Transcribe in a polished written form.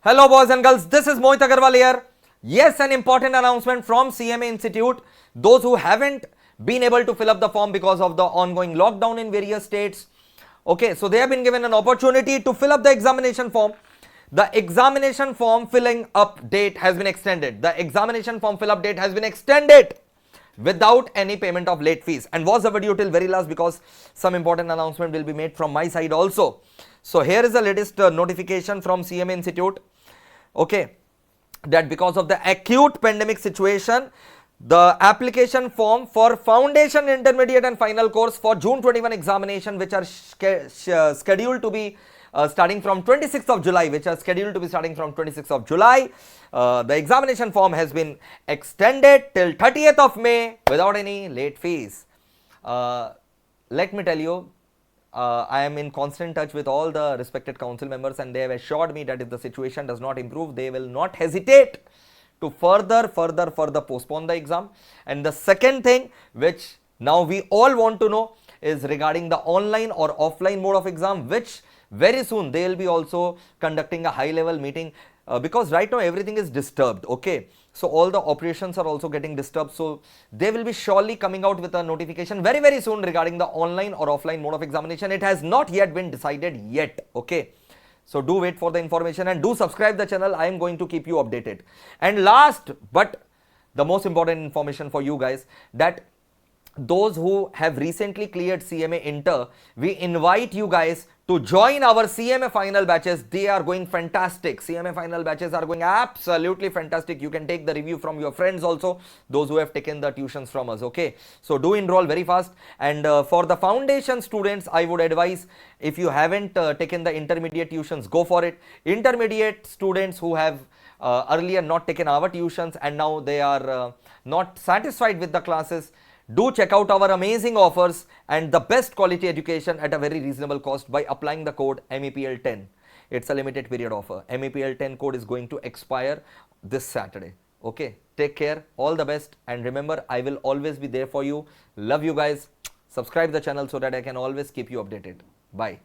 Hello boys and girls, this is Mohit Agarwal here. Yes, an important announcement from CMA Institute. Those who haven't been able to fill up the form because of the ongoing lockdown in various states. Okay, so they have been given an opportunity to fill up the examination form. The examination form filling up date has been extended. The examination form fill up date has been extended without any payment of late fees. And watch the video till very last because some important announcement will be made from my side also. So here is the latest notification from CMA Institute. Okay, that because of the acute pandemic situation, the application form for foundation, intermediate and final course for June 21 examination, which are scheduled to be starting from 26th of July, the examination form has been extended till 30th of May without any late fees. Let me tell you, I am in constant touch with all the respected council members, and they have assured me that if the situation does not improve, they will not hesitate to further postpone the exam. And the second thing which now we all want to know is regarding the online or offline mode of exam, which very soon they will be also conducting a high level meeting because right now everything is disturbed. Okay, so all the operations are also getting disturbed, so they will be surely coming out with a notification very soon regarding the online or offline mode of examination. It has not yet been decided yet. Okay, so do wait for the information and do subscribe the channel. I am going to keep you updated. And last but the most important information for you guys, that those who have recently cleared CMA Inter, we invite you guys to join our CMA final batches. They are going fantastic. CMA final batches are going absolutely fantastic. You can take the review from your friends also, those who have taken the tuitions from us. Okay, so do enroll very fast. And for the foundation students, I would advise, if you haven't taken the intermediate tuitions, go for it. Intermediate students who have earlier not taken our tuitions and now they are not satisfied with the classes, do check out our amazing offers and the best quality education at a very reasonable cost by applying the code MEPL10. It's a limited period offer. MEPL10 code is going to expire this Saturday. Okay, take care, all the best, and remember, I will always be there for you. Love you guys. Subscribe the channel so that I can always keep you updated. Bye.